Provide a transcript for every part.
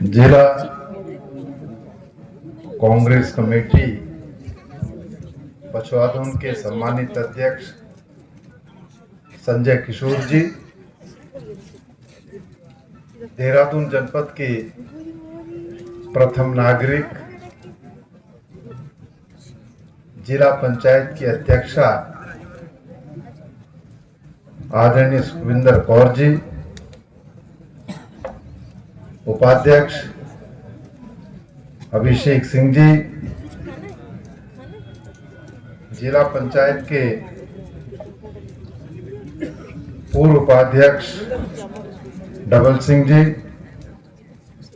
जिला कांग्रेस कमेटी पछवादून के सम्मानित अध्यक्ष संजय किशोर जी, देहरादून जनपद के प्रथम नागरिक जिला पंचायत की अध्यक्षा आदरणीय सुखविंदर कौर जी, उपाध्यक्ष अभिषेक सिंह जी, जिला पंचायत के पूर्व उपाध्यक्ष डबल सिंह जी,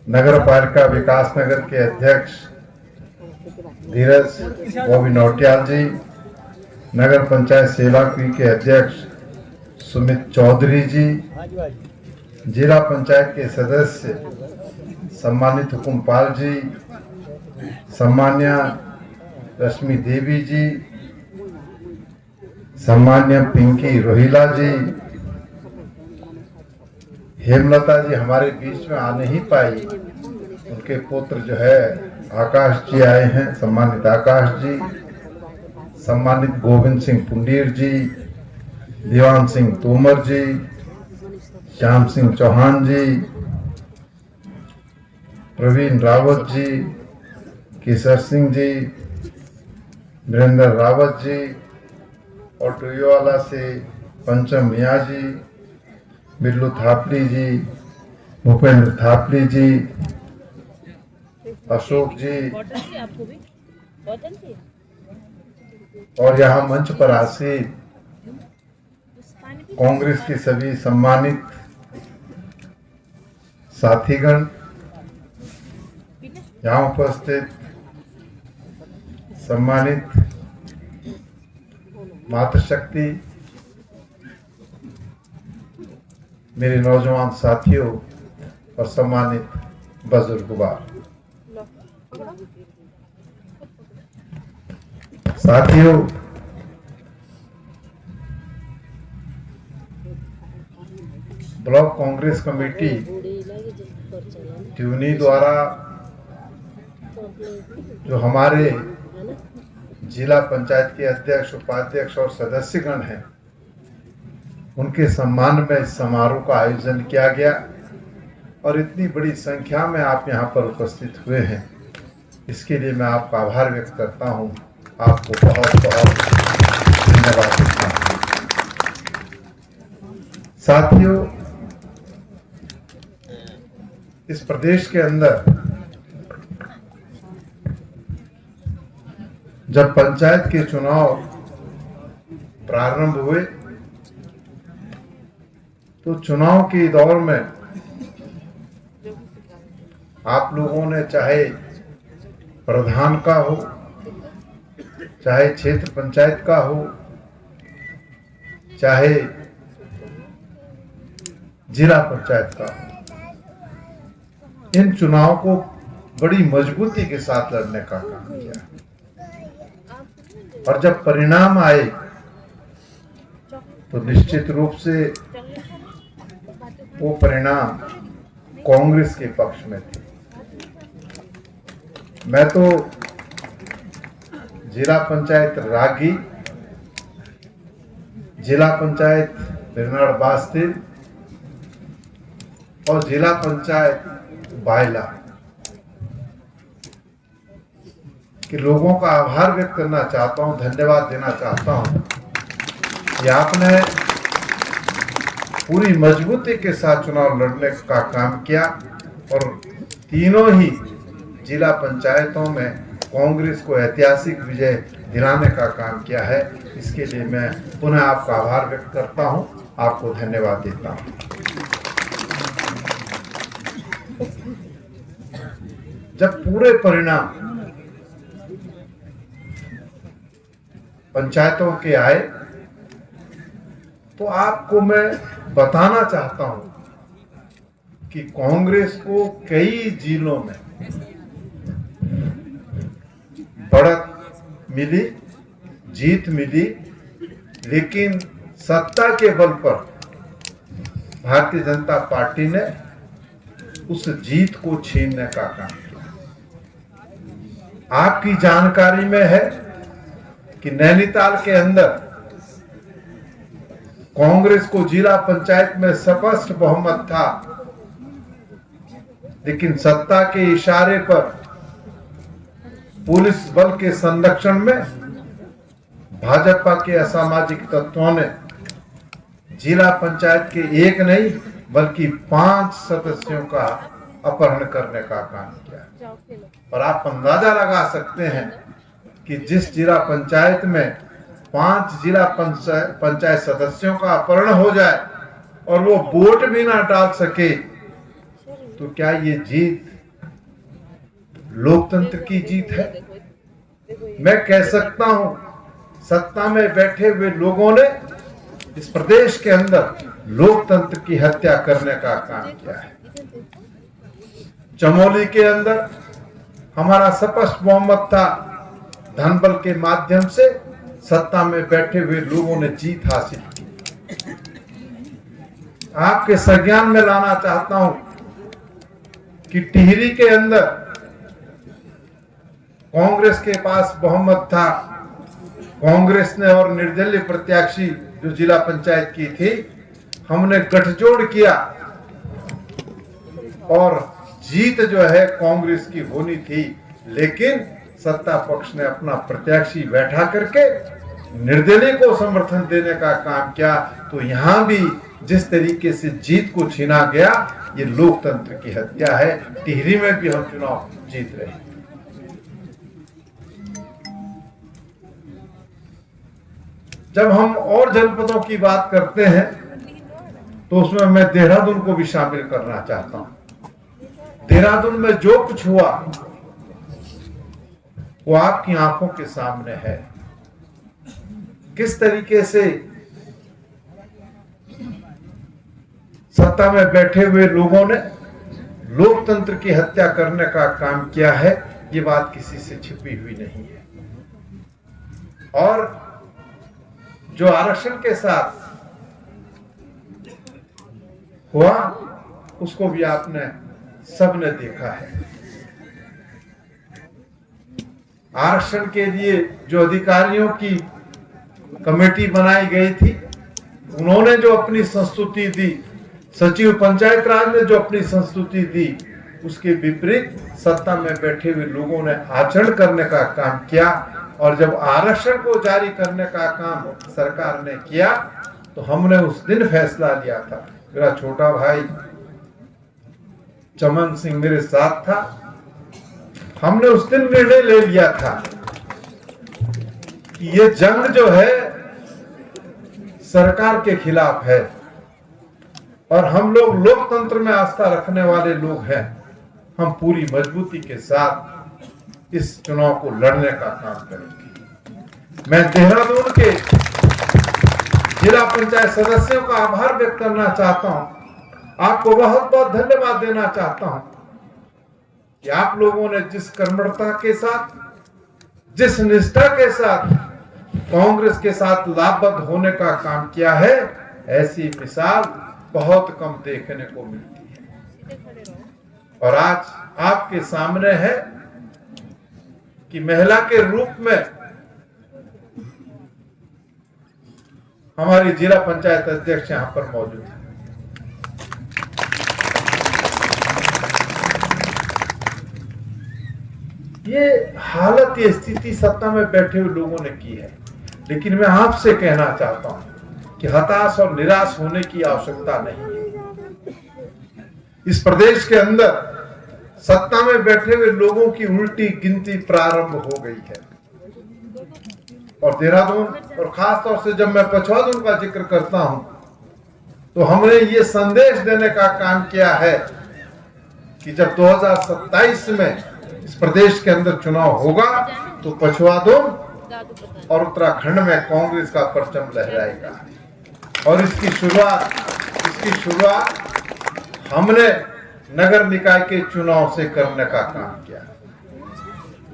नगर पालिका विकास नगर के अध्यक्ष धीरज गोविंद नौटियाल जी, नगर पंचायत सेवाकी के अध्यक्ष सुमित चौधरी जी, जिला पंचायत के सदस्य सम्मानित हुकुमपाल जी, सम्मान्य रश्मि देवी जी, सम्मान्य पिंकी रोहिला जी, हेमलता जी हमारे बीच में आ नहीं पाई, उनके पुत्र जो है आकाश जी आए हैं, सम्मानित आकाश जी, सम्मानित गोविंद सिंह पुंडीर जी, दीवान सिंह तोमर जी, श्याम सिंह चौहान जी, प्रवीण रावत जी, केसर सिंह जी, नरेंद्र रावत जी और टुयोवाला से पंचम मियाँ जी, बिल्लू थापली जी, भूपेंद्र थापली जी, अशोक जी और यहाँ मंच पर आसीन कांग्रेस के सभी सम्मानित साथीगण, यहाँ उपस्थित सम्मानित मातृशक्ति, मेरे नौजवान साथियों और सम्मानित बुजुर्गवार साथियों, ब्लॉक कांग्रेस कमेटी ट्यूनी द्वारा जो हमारे जिला पंचायत के अध्यक्ष, उपाध्यक्ष और सदस्यगण हैं, उनके सम्मान में इस समारोह का आयोजन किया गया और इतनी बड़ी संख्या में आप यहाँ पर उपस्थित हुए हैं, इसके लिए मैं आपका आभार व्यक्त करता हूँ। आपको बहुत बहुत धन्यवाद देता हूँ। साथियों, इस प्रदेश के अंदर जब पंचायत के चुनाव प्रारंभ हुए तो चुनाव के दौर में आप लोगों ने चाहे प्रधान का हो, चाहे क्षेत्र पंचायत का हो, चाहे जिला पंचायत का हो, इन चुनाव को बड़ी मजबूती के साथ लड़ने का काम किया और जब परिणाम आए तो निश्चित रूप से वो परिणाम कांग्रेस के पक्ष में थे। मैं तो जिला पंचायत रागी, जिला पंचायत बिरनाड़ बास्तिल और जिला पंचायत बायला के लोगों का आभार व्यक्त करना चाहता हूं, धन्यवाद देना चाहता हूं कि आपने पूरी मजबूती के साथ चुनाव लड़ने का काम किया और तीनों ही जिला पंचायतों में कांग्रेस को ऐतिहासिक विजय दिलाने का काम किया है। इसके लिए मैं पुनः आपका आभार व्यक्त करता हूं, आपको धन्यवाद देता हूं। जब पूरे परिणाम पंचायतों के आए तो आपको मैं बताना चाहता हूं कि कांग्रेस को कई जिलों में बढ़त मिली, जीत मिली, लेकिन सत्ता के बल पर भारतीय जनता पार्टी ने उस जीत को छीनने का काम किया। आपकी जानकारी में है कि नैनीताल के अंदर कांग्रेस को जिला पंचायत में स्पष्ट बहुमत था, लेकिन सत्ता के इशारे पर पुलिस बल के संरक्षण में भाजपा के असामाजिक तत्वों ने जिला पंचायत के एक नहीं बल्कि 5 सदस्यों का अपहरण करने का काम किया। और आप अंदाजा लगा सकते हैं कि जिस जिला पंचायत में 5 जिला पंचायत सदस्यों का अपहरण हो जाए और वो वोट भी ना डाल सके, तो क्या ये जीत लोकतंत्र की जीत है? मैं कह सकता हूं, सत्ता में बैठे हुए लोगों ने इस प्रदेश के अंदर लोकतंत्र की हत्या करने का काम किया है। चमोली के अंदर हमारा स्पष्ट बहुमत था, धनबल के माध्यम से सत्ता में बैठे हुए लोगों ने जीत हासिल की। आपके संज्ञान में लाना चाहता हूं कि टिहरी के अंदर कांग्रेस के पास बहुमत था। कांग्रेस ने और निर्दलीय प्रत्याशी जो जिला पंचायत की थी, हमने गठजोड़ किया और जीत जो है कांग्रेस की होनी थी, लेकिन सत्ता पक्ष ने अपना प्रत्याशी बैठा करके निर्दलीय को समर्थन देने का काम किया। तो यहां भी जिस तरीके से जीत को छीना गया, ये लोकतंत्र की हत्या है। टिहरी में भी हम चुनाव जीत रहे हैं। जब हम और जनपदों की बात करते हैं तो उसमें मैं देहरादून को भी शामिल करना चाहता हूं। देहरादून में जो कुछ हुआ वो आपकी आंखों के सामने है। किस तरीके से सत्ता में बैठे हुए लोगों ने लोकतंत्र की हत्या करने का काम किया है, ये बात किसी से छिपी हुई नहीं है। और जो आरक्षण के साथ हुआ उसको भी आपने सबने देखा है। आरक्षण के लिए जो अधिकारियों की कमेटी बनाई गई थी, उन्होंने जो अपनी संस्तुति दी, सचिव पंचायत राज ने जो अपनी संस्तुति दी, उसके विपरीत सत्ता में बैठे हुए लोगों ने आचरण करने का काम किया। और जब आरक्षण को जारी करने का काम सरकार ने किया तो हमने उस दिन फैसला लिया था, मेरा छोटा भाई चमन सिंह मेरे साथ था, हमने उस दिन निर्णय ले लिया था कि ये जंग जो है सरकार के खिलाफ है और हम लोग लोकतंत्र में आस्था रखने वाले लोग हैं। हम पूरी मजबूती के साथ इस चुनाव को लड़ने का काम करेंगे। मैं देहरादून के जिला पंचायत सदस्यों का आभार व्यक्त करना चाहता हूं, आपको बहुत बहुत धन्यवाद देना चाहता हूं कि आप लोगों ने जिस कर्मठता के साथ, जिस निष्ठा के साथ कांग्रेस के साथ लाभबद्ध होने का काम किया है, ऐसी मिसाल बहुत कम देखने को मिलती है। और आज आपके सामने है कि महिला के रूप में हमारी जिला पंचायत अध्यक्ष यहां पर मौजूद है। ये हालत, ये स्थिति सत्ता में बैठे हुए लोगों ने की है। लेकिन मैं आपसे कहना चाहता हूं कि हताश और निराश होने की आवश्यकता नहीं है। इस प्रदेश के अंदर सत्ता में बैठे हुए लोगों की उल्टी गिनती प्रारंभ हो गई है। और देहरादून और खास तौर से जब मैं पछवादून का जिक्र करता हूं तो हमने ये संदेश देने का काम किया है कि जब 2027 में इस प्रदेश के अंदर चुनाव होगा तो पछवादून और उत्तराखंड में कांग्रेस का परचम लहराएगा। और इसकी शुरुआत हमने नगर निकाय के चुनाव से करने का काम किया।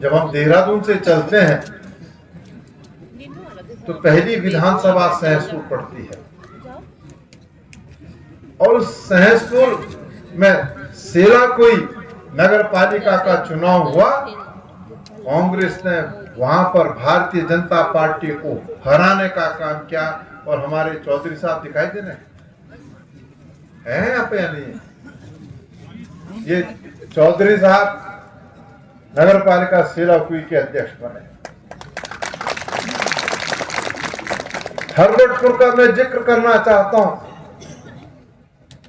जब हम देहरादून से चलते हैं तो पहली विधानसभा सहसपुर पड़ती है और उस सहसपुर में सेलाकुई नगर पालिका का चुनाव हुआ, कांग्रेस ने वहां पर भारतीय जनता पार्टी को हराने का काम किया। और हमारे चौधरी साहब दिखाई दे रहे हैं यहाँ पे या नहीं? ये चौधरी साहब नगर पालिका सेलाकुई के अध्यक्ष बने। हरबटपुर का मैं जिक्र करना चाहता हूं।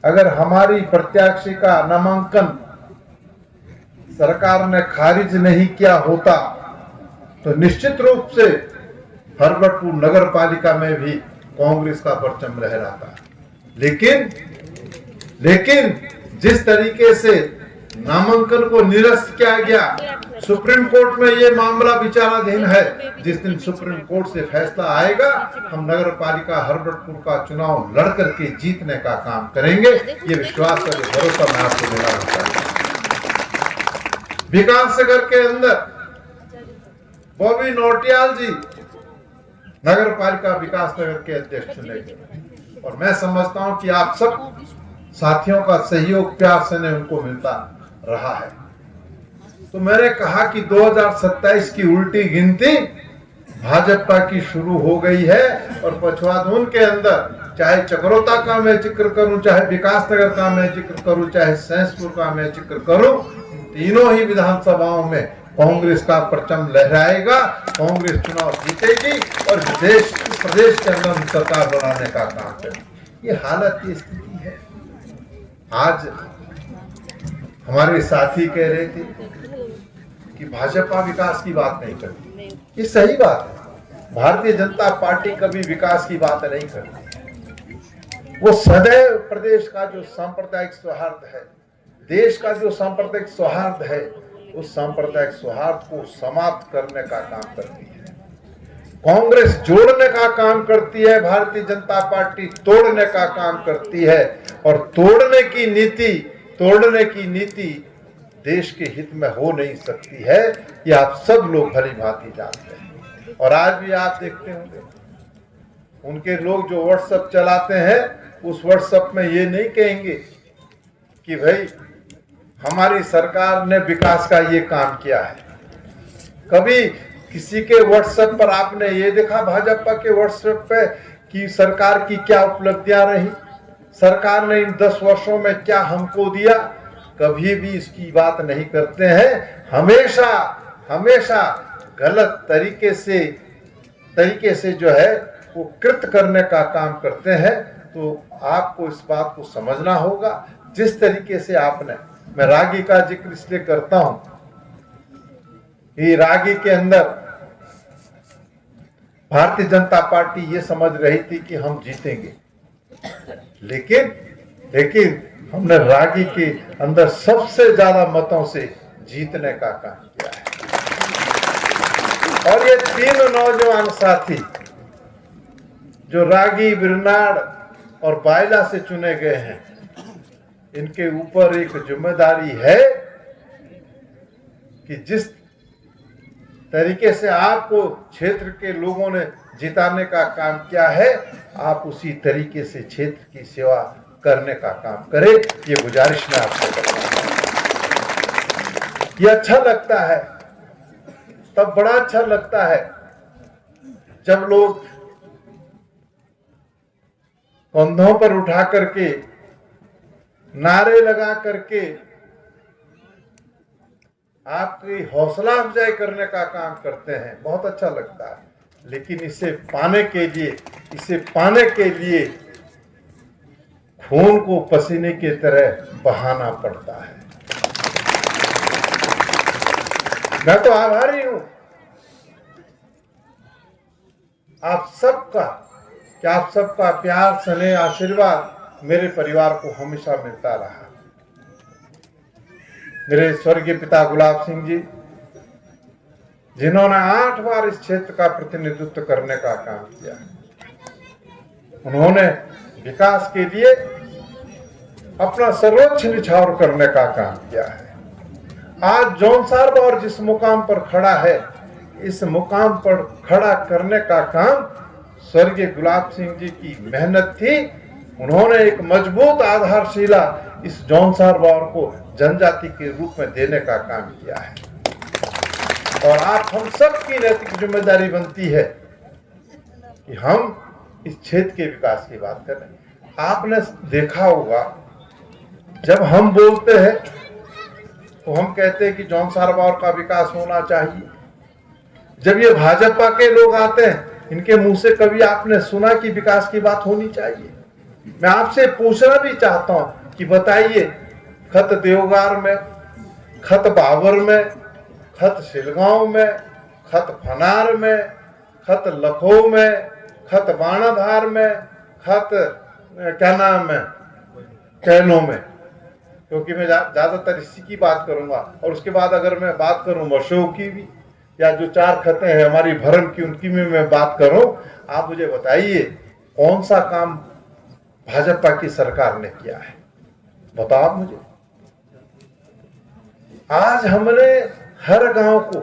अगर हमारी प्रत्याशी का नामांकन सरकार ने खारिज नहीं किया होता तो निश्चित रूप से हरबटपुर नगर पालिका में भी कांग्रेस का परचम लहराता। लेकिन जिस तरीके से नामांकन को निरस्त किया गया, सुप्रीम कोर्ट में ये मामला विचाराधीन है। जिस दिन सुप्रीम कोर्ट से फैसला आएगा, हम नगर पालिका हरबटपुर का चुनाव लड़ करके जीतने का काम करेंगे। ये विश्वास और भरोसा मैं आपको दिलाना चाहता हूँ। विकास नगर के अंदर बॉबी नौटियाल जी नगर पालिका विकास नगर के अध्यक्ष चुने गए और मैं समझता हूं कि आप सब साथियों का सहयोग प्यार से उनको मिलता रहा है। तो मैंने कहा कि 2027 की उल्टी गिनती भाजपा की शुरू हो गई है और पछवाधून के अंदर चाहे चक्रोता का मैं जिक्र करूं, चाहे विकास नगर का मैं जिक्र करूं, चाहे सैंसपुर का मैं जिक्र करूं, तीनों ही विधानसभाओं में कांग्रेस का परचम लहराएगा। कांग्रेस चुनाव जीतेगी और प्रदेश के अंदर सरकार बनाने का काम करेगी। ये हालत की स्थिति है। आज हमारे साथी कह रहे थे कि भाजपा विकास की बात नहीं करती। ये सही बात है। भारतीय जनता पार्टी कभी विकास की बात नहीं करती। वो सदैव प्रदेश का जो सांप्रदायिक सौहार्द है, देश का जो सांप्रदायिक सौहार्द है, उस सांप्रदायिक सौहार्द को समाप्त करने का काम करती है। कांग्रेस जोड़ने का काम करती है, भारतीय जनता पार्टी तोड़ने का काम करती है। और तोड़ने की नीति देश के हित में हो नहीं सकती है। ये आप सब लोग भली भांति जानते हैं। और आज भी आप देखते होंगे उनके लोग जो व्हाट्सएप चलाते हैं, उस व्हाट्सएप में ये नहीं कहेंगे कि भाई हमारी सरकार ने विकास का ये काम किया है। कभी किसी के व्हाट्सएप पर आपने ये देखा भाजपा के व्हाट्सएप पे कि सरकार की क्या उपलब्धियां रही, सरकार ने इन 10 वर्षों में क्या हमको दिया? कभी भी इसकी बात नहीं करते हैं। हमेशा गलत तरीके से जो है वो कृत करने का काम करते हैं। तो आपको इस बात को समझना होगा। जिस तरीके से मैं रागी का जिक्र इसलिए करता हूं, ये रागी के अंदर भारतीय जनता पार्टी ये समझ रही थी कि हम जीतेंगे, लेकिन हमने रागी के अंदर सबसे ज्यादा मतों से जीतने का काम किया है। और ये 3 नौजवान साथी जो रागी, बिरनाड़ और बायला से चुने गए हैं, इनके ऊपर एक जिम्मेदारी है कि जिस तरीके से आपको क्षेत्र के लोगों ने जिताने का काम किया है, आप उसी तरीके से क्षेत्र की सेवा करने का काम करें। ये गुजारिश मैं आपसे करता हूं। ये अच्छा लगता है, तब बड़ा अच्छा लगता है जब लोग कंधों पर उठा करके नारे लगा करके आपकी हौसला अफजाई करने का काम करते हैं। बहुत अच्छा लगता है। लेकिन इसे पाने के लिए खून को पसीने की तरह बहाना पड़ता है। मैं तो आभारी हूं आप सबका प्यार, स्नेह, आशीर्वाद मेरे परिवार को हमेशा मिलता रहा। मेरे स्वर्गीय पिता गुलाब सिंह जी, जिन्होंने 8 बार इस क्षेत्र का प्रतिनिधित्व करने का काम किया, उन्होंने विकास के लिए अपना सर्वोच्च निछावर करने का काम किया है। आज जौनसार बावर जिस मुकाम पर खड़ा है, इस मुकाम पर खड़ा करने का काम स्वर्गीय गुलाब सिंह जी की मेहनत थी। उन्होंने एक मजबूत आधारशिला इस जौनसार बावर को जनजाति के रूप में देने का काम किया है। और आप हम सब की नैतिक जिम्मेदारी बनती है कि हम इस क्षेत्र के विकास की बात करें। आपने देखा होगा जब हम बोलते हैं तो हम कहते हैं कि जॉन सारवार का विकास होना चाहिए। जब ये भाजपा के लोग आते हैं इनके मुंह से कभी आपने सुना कि विकास की बात होनी चाहिए? मैं आपसे पूछना भी चाहता हूं कि बताइए, खत देवगार में, खत बाबर में, खत शिलगांव में, खत फनार में, खत लखो में, खत बाणाधार में, खत क्या नाम है कैनो में, क्योंकि मैं ज्यादातर इसी की बात करूंगा। और उसके बाद अगर मैं बात करूं मशो की भी, या जो 4 खतें हैं हमारी भरम की, उनकी भी मैं बात करूं, आप मुझे बताइए कौन सा काम भाजपा की सरकार ने किया है? बताओ आप मुझे। आज हमने हर गांव को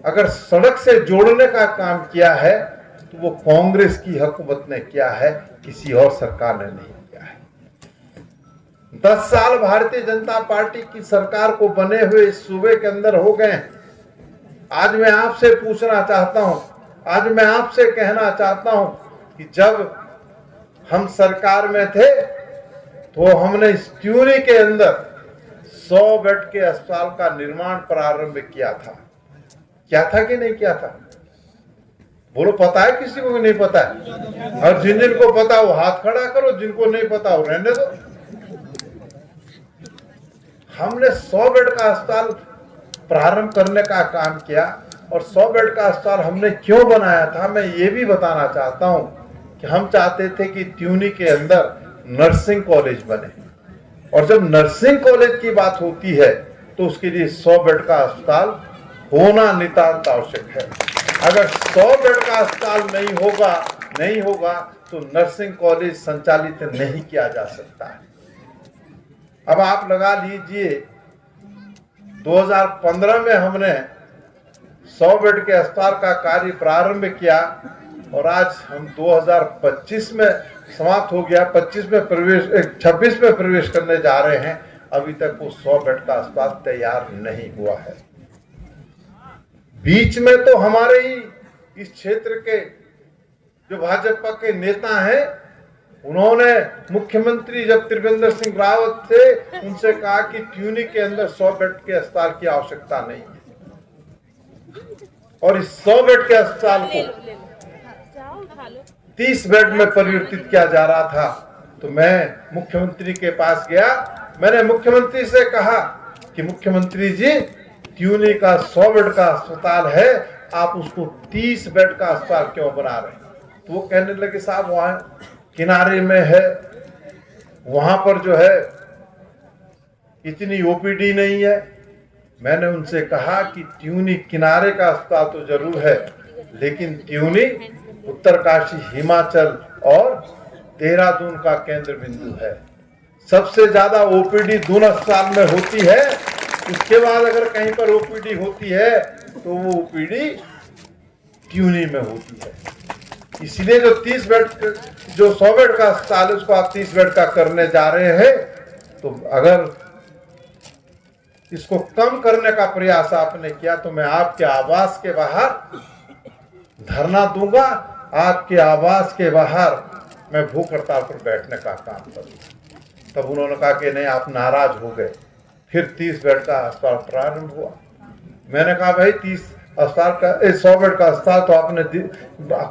अगर सड़क से जोड़ने का काम किया है तो वो कांग्रेस की हुकूमत ने किया है, किसी और सरकार ने नहीं किया है। 10 साल भारतीय जनता पार्टी की सरकार को बने हुए इस सूबे के अंदर हो गए। आज मैं आपसे पूछना चाहता हूं, आज मैं आपसे कहना चाहता हूं कि जब हम सरकार में थे तो हमने इस त्यूरी के अंदर 100 बेड के अस्पताल का निर्माण प्रारंभ किया था। क्या था कि नहीं किया था? बोलो, पता है किसी को? नहीं पता है? और जिनको पता वो हाथ खड़ा करो, जिनको नहीं पता वो रहने दो। हमने 100 बेड का अस्पताल प्रारंभ करने का काम किया। और 100 बेड का अस्पताल हमने क्यों बनाया था, मैं ये भी बताना चाहता हूं कि हम चाहते थे कि त्यूनी के अंदर नर्सिंग कॉलेज बने। और जब नर्सिंग कॉलेज की बात होती है तो उसके लिए 100 बेड का अस्पताल होना नितांत आवश्यक है। अगर 100 बेड का अस्पताल नहीं होगा तो नर्सिंग कॉलेज संचालित नहीं किया जा सकता है। अब आप लगा लीजिए 2015 में हमने 100 बेड के अस्पताल का कार्य प्रारंभ किया और आज हम 2025 में समाप्त हो गया, 26 में प्रवेश करने जा रहे हैं। अभी तक वो 100 बेड का अस्पताल तैयार नहीं हुआ है। बीच में तो हमारे ही इस क्षेत्र के जो भाजपा के नेता हैं, उन्होंने मुख्यमंत्री जब त्रिवेंद्र सिंह रावत थे उनसे कहा कि त्यूनी के अंदर 100 बेड के अस्पताल की आवश्यकता नहीं है। और इस 100 बेड के अस्पताल को 30 बेड में परिवर्तित किया जा रहा था। तो मैं मुख्यमंत्री के पास गया, मैंने मुख्यमंत्री से कहा कि मुख्यमंत्री जी, त्यूनी का 100 बेड का अस्पताल है, आप उसको 30 बेड का अस्पताल क्यों बना रहे हैं? तो वो कहने लगे, साहब वहां किनारे में है, वहां पर जो है इतनी ओपीडी नहीं है। मैंने उनसे कहा कि त्यूनी किनारे का अस्पताल तो जरूर है, लेकिन त्यूनी उत्तरकाशी, हिमाचल और देहरादून का केंद्र बिंदु है। सबसे ज्यादा ओपीडी दून अस्पताल में होती है। उसके बाद अगर कहीं पर ओपीडी होती है तो वो ओपीडी त्यूनी में होती है। इसलिए जो 30 बेड, जो 100 बेड का अस्पताल है उसको आप 30 बेड का करने जा रहे हैं। तो अगर इसको कम करने का प्रयास आपने किया तो मैं आपके आवास के बाहर धरना दूंगा, आपके आवास के बाहर मैं भूख हड़ताल पर बैठने का काम करूंगा। तब उन्होंने कहा कि नहीं, आप नाराज हो गए। फिर 30 बेड का अस्पताल प्रारंभ हुआ। मैंने कहा भाई 100 बेड का अस्पताल तो आपने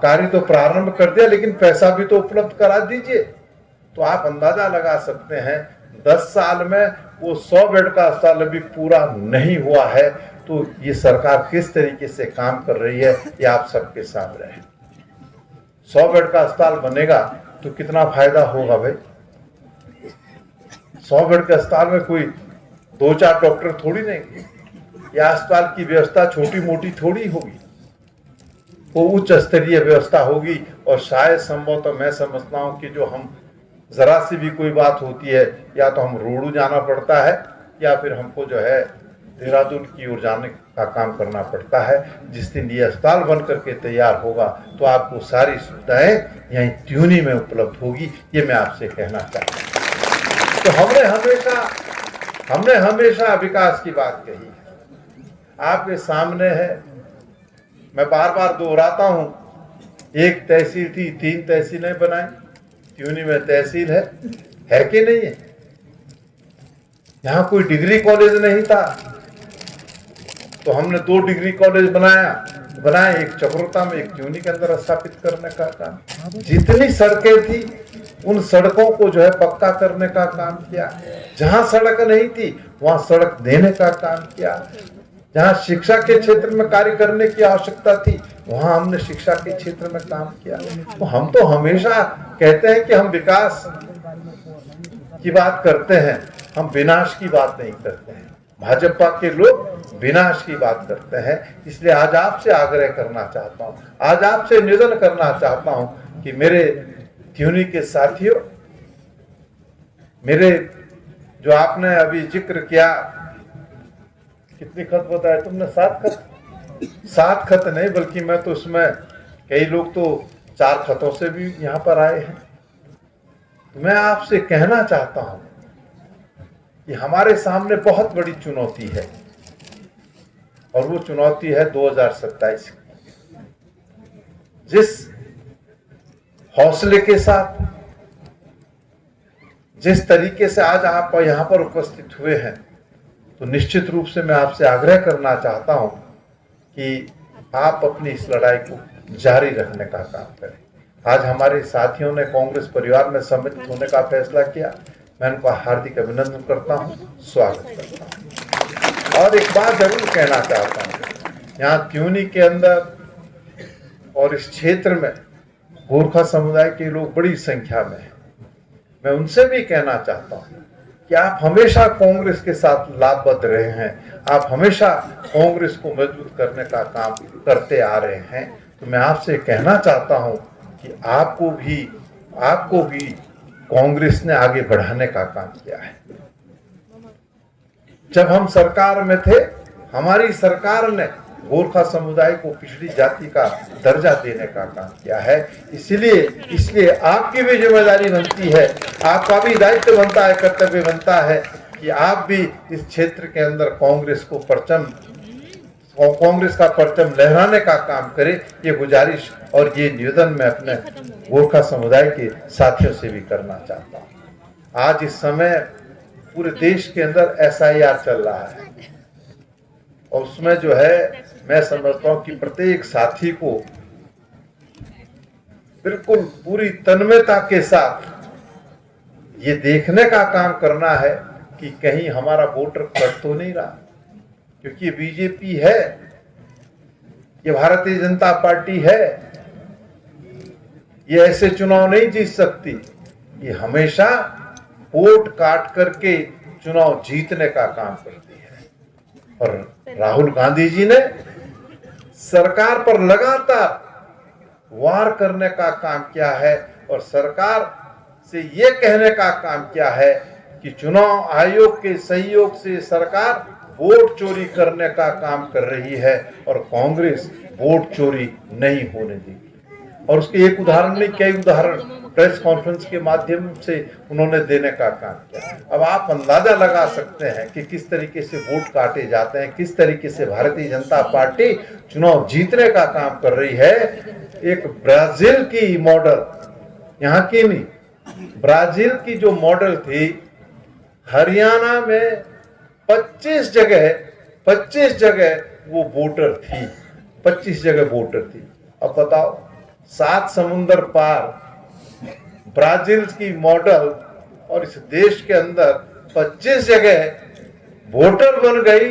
कार्य तो प्रारंभ कर दिया, लेकिन पैसा भी तो उपलब्ध करा दीजिए। तो आप अंदाजा लगा सकते हैं 10 साल में वो 100 बेड का अस्पताल अभी पूरा नहीं हुआ है। तो ये सरकार किस तरीके से काम कर रही है ये आप सबके सामने है। 100 बेड का अस्पताल बनेगा तो कितना फायदा होगा भाई? 100 बेड के अस्पताल में कोई 2-4 डॉक्टर थोड़ी नहीं, या अस्पताल की व्यवस्था छोटी मोटी थोड़ी होगी, वो उच्च स्तरीय व्यवस्था होगी। और शायद संभव तो मैं समझता हूं कि जो हम जरा सी भी कोई बात होती है, या तो हम रोडू जाना पड़ता है या फिर हमको जो है देहरादून की ओर जाने का काम करना पड़ता है। जिस दिन ये अस्पताल बन करके तैयार होगा तो आपको सारी सुविधाएं यहीं त्यूनी में उपलब्ध होगी। ये मैं आपसे कहना चाहता हूँ। तो हमने हमेशा हमने हमेशा विकास की बात कही है, आपके सामने है। मैं बार बार दोहराता हूं, एक तहसील थी, 3 तहसीलें बनाई, त्यूनी में तहसील है कि नहीं है? यहां कोई डिग्री कॉलेज नहीं था तो हमने 2 डिग्री कॉलेज बनाए, एक चक्रोता में, एक त्यूनी के अंदर स्थापित करने का काम। जितनी सड़कें थी उन सड़कों को जो है पक्का करने का काम किया। जहां सड़क नहीं थी वहां सड़क देने का काम किया। जहां शिक्षा के क्षेत्र में कार्य करने की आवश्यकता थी वहां हमने शिक्षा के क्षेत्र में काम किया। तो हम तो हमेशा कहते हैं कि हम विकास की बात करते हैं, हम विनाश की बात नहीं करते हैं। भाजपा के लोग विनाश की बात करते हैं। इसलिए आज आपसे आग्रह करना चाहता हूं, आज आपसे निवेदन करना चाहता हूं कि मेरे त्यूनी के साथियों, मेरे जो आपने अभी जिक्र किया, कितनी खत बताया तुमने? 7 खत? 7 खत नहीं, बल्कि मैं तो उसमें कई लोग तो 4 खतों से भी यहां पर आए हैं। तो मैं आपसे कहना चाहता हूं कि हमारे सामने बहुत बड़ी चुनौती है और वो चुनौती है 2027 की। जिस हौसले के साथ, जिस तरीके से आज आप यहां पर उपस्थित हुए हैं, तो निश्चित रूप से मैं आपसे आग्रह करना चाहता हूं कि आप अपनी इस लड़ाई को जारी रखने का काम करें। आज हमारे साथियों ने कांग्रेस परिवार में सम्मिलित होने का फैसला किया, मैं उनका हार्दिक अभिनंदन करता हूं, स्वागत करता हूं। और एक बात जरूर कहना चाहता हूं, यहाँ त्यूनी के अंदर और इस क्षेत्र में गोरखा समुदाय के लोग बड़ी संख्या में हैं। मैं उनसे भी कहना चाहता हूं कि आप हमेशा कांग्रेस के साथ लाभबद्ध रहे हैं, आप हमेशा कांग्रेस को मजबूत करने का काम करते आ रहे हैं। तो मैं आपसे कहना चाहता हूं कि आपको भी कांग्रेस ने आगे बढ़ाने का काम किया है। जब हम सरकार में थे, हमारी सरकार ने गोरखा समुदाय को पिछड़ी जाति का दर्जा देने का काम किया है। इसलिए आपकी भी जिम्मेदारी बनती है, आपका भी दायित्व बनता है, कर्तव्य बनता है कि आप भी इस क्षेत्र के अंदर कांग्रेस का परचम लहराने का काम करें। ये गुजारिश और ये निवेदन मैं अपने गोरखा समुदाय के साथियों से भी करना चाहता हूँ। आज इस समय पूरे देश के अंदर SIR चल रहा है और उसमें जो है मैं समझता हूँ कि प्रत्येक साथी को बिल्कुल पूरी तन्मयता के साथ ये देखने का काम करना है कि कहीं हमारा वोटर कट तो नहीं रहा, क्योंकि ये बीजेपी है, ये भारतीय जनता पार्टी है, ये ऐसे चुनाव नहीं जीत सकती। ये हमेशा वोट काट करके चुनाव जीतने का काम करती है। और राहुल गांधी जी ने सरकार पर लगातार वार करने का काम किया है और सरकार से ये कहने का काम किया है कि चुनाव आयोग के सहयोग से सरकार वोट चोरी करने का काम कर रही है और कांग्रेस वोट चोरी नहीं होने देगी। और उसके एक उदाहरण नहीं, कई उदाहरण प्रेस कॉन्फ्रेंस के माध्यम से उन्होंने देने का काम किया। अब आप अंदाजा लगा सकते हैं कि किस तरीके से वोट काटे जाते हैं, किस तरीके से भारतीय जनता पार्टी चुनाव जीतने का काम कर रही है। एक ब्राजील की मॉडल, यहाँ की नहीं, ब्राजील की जो मॉडल थी, हरियाणा में 25 जगह वो वोटर थी, 25 जगह वोटर थी। अब बताओ, 7 समुंदर पार ब्राजील की मॉडल और इस देश के अंदर 25 जगह वोटर बन गई।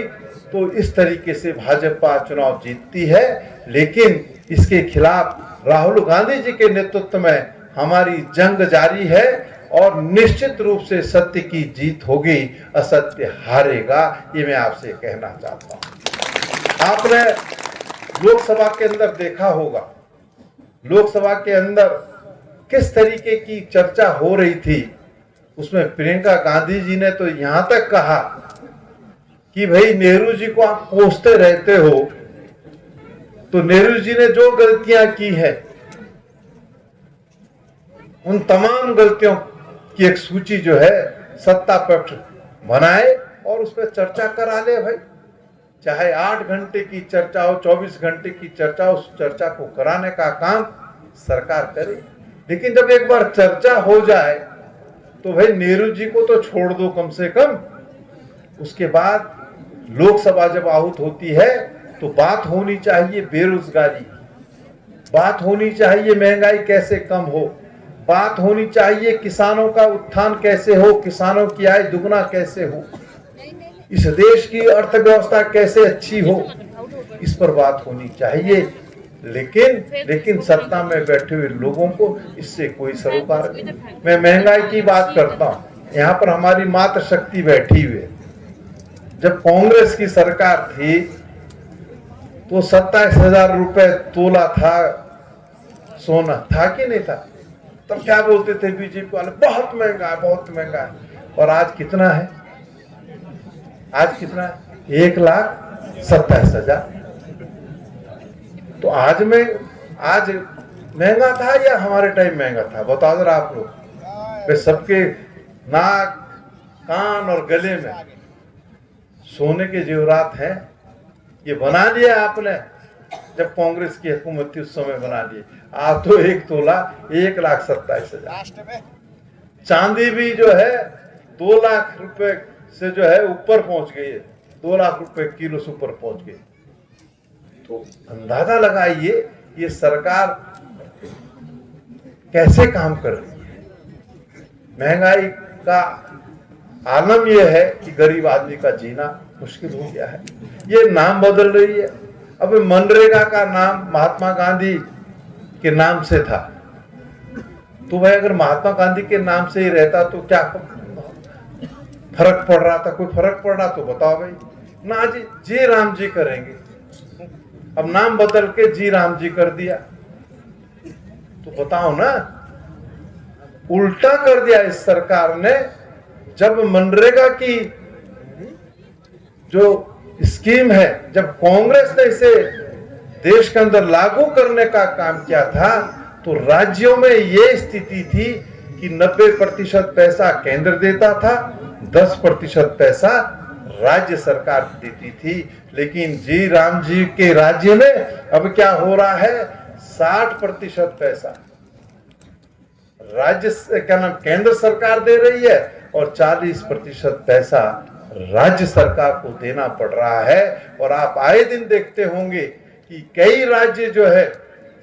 तो इस तरीके से भाजपा चुनाव जीतती है, लेकिन इसके खिलाफ राहुल गांधी जी के नेतृत्व में हमारी जंग जारी है और निश्चित रूप से सत्य की जीत होगी, असत्य हारेगा। ये मैं आपसे कहना चाहता हूं। आपने लोकसभा के अंदर देखा होगा, लोकसभा के अंदर किस तरीके की चर्चा हो रही थी। उसमें प्रियंका गांधी जी ने तो यहां तक कहा कि भाई नेहरू जी को आप कोसते रहते हो, तो नेहरू जी ने जो गलतियां की है उन तमाम गलतियों की एक सूची जो है सत्ता पक्ष बनाए और उस पर चर्चा करा ले भाई, चाहे 8 घंटे की चर्चा हो, 24 घंटे की चर्चा हो, उस चर्चा को कराने का काम सरकार करे। लेकिन जब एक बार चर्चा हो जाए तो भाई नेहरू जी को तो छोड़ दो कम से कम, उसके बाद लोकसभा जब आहूत होती है तो बात होनी चाहिए बेरोजगारी, बात होनी चाहिए महंगाई कैसे कम हो, बात होनी चाहिए किसानों का उत्थान कैसे हो, किसानों की आय दुगना कैसे हो, इस देश की अर्थव्यवस्था कैसे अच्छी हो, इस पर बात होनी चाहिए। लेकिन सत्ता में बैठे हुए लोगों को इससे कोई सरोकार नहीं। मैं महंगाई की बात करता हूँ, यहाँ पर हमारी मातृशक्ति बैठी हुई है। जब कांग्रेस की सरकार थी तो 27,000 रुपए तोला था सोना, था कि नहीं था? तब क्या बोलते थे बीजेपी वाले, बहुत महंगा है, बहुत महंगा है। और आज कितना है? आज कितना है? 1,27,000। तो आज महंगा था या हमारे टाइम महंगा था? बता दो आप लोग। वे सबके नाक, कान और गले में सोने के जेवरात हैं। ये बना लिया आपने, जब कांग्रेस की हुकूमत थी उस समय बना लिए। आज तो एक तोला 1,27,000। चांदी भी जो है 2 लाख रुपए से जो है ऊपर पहुंच गई है, 2 लाख रुपए किलो से ऊपर पहुंच गई। तो अंदाजा लगाइए ये सरकार कैसे काम कर रही है। महंगाई का आलम यह है कि गरीब आदमी का जीना मुश्किल हो गया है। ये नाम बदल रही है। अब मनरेगा का नाम महात्मा गांधी के नाम से था, तो भाई अगर महात्मा गांधी के नाम से ही रहता तो क्या फर्क पड़ रहा था? कोई फर्क पड़ रहा तो बताओ भाई। ना जी, जी राम जी करेंगे, अब नाम बदल के जी राम जी कर दिया, तो बताओ ना। उल्टा कर दिया इस सरकार ने। जब मनरेगा की जो स्कीम है, जब कांग्रेस ने इसे देश के अंदर लागू करने का काम किया था, तो राज्यों में ये स्थिति थी कि 90% पैसा केंद्र देता था, 10% पैसा राज्य सरकार देती थी। लेकिन जी राम जी के राज्य में अब क्या हो रहा है? 60% पैसा राज्य क्या नाम केंद्र सरकार दे रही है और 40% पैसा राज्य सरकार को देना पड़ रहा है। और आप आए दिन देखते होंगे कि कई राज्य जो है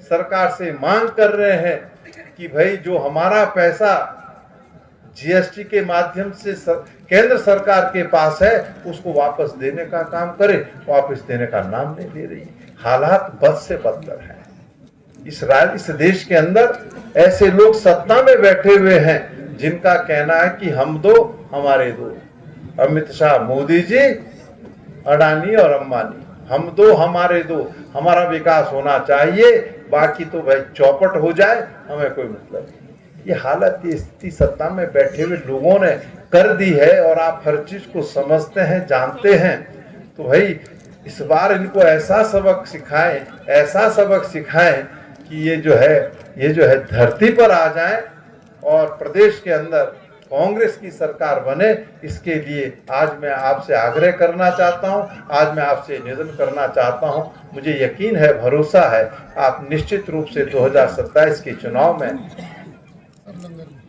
सरकार से मांग कर रहे हैं कि भाई जो हमारा पैसा जीएसटी के माध्यम से केंद्र सरकार के पास है उसको वापस देने का काम करे। वापस देने का नाम नहीं ले रही। हालात बद से बदतर है। इस देश के अंदर ऐसे लोग सत्ता में बैठे हुए हैं जिनका कहना है कि हम दो हमारे दो। अमित शाह, मोदी जी, अडानी और अंबानी, हम दो हमारे दो, हमारा विकास होना चाहिए, बाकी तो भाई चौपट हो जाए, हमें कोई मतलब नहीं। ये हालत, ये स्थिति सत्ता में बैठे हुए लोगों ने कर दी है। और आप हर चीज को समझते हैं, जानते हैं, तो भाई इस बार इनको ऐसा सबक सिखाएं कि ये जो है धरती पर आ जाए और प्रदेश के अंदर कांग्रेस की सरकार बने। इसके लिए आज मैं आपसे आग्रह करना चाहता हूं, आज मैं आपसे निवेदन करना चाहता हूं। मुझे यकीन है, भरोसा है, आप निश्चित रूप से 2027 के चुनाव में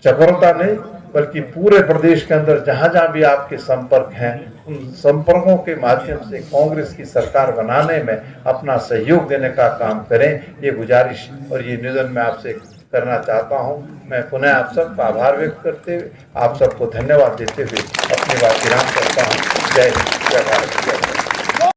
चकरता नहीं बल्कि पूरे प्रदेश के अंदर जहां जहां भी आपके संपर्क हैं, उन संपर्कों के माध्यम से कांग्रेस की सरकार बनाने में अपना सहयोग देने का काम करें। ये गुजारिश और ये निवेदन मैं आपसे करना चाहता हूं। मैं पुनः आप सबका आभार व्यक्त करते हुए, आप सबको धन्यवाद देते हुए अपनी बात विराम करता हूं। जय हिंद, जय भारत, जय भारत।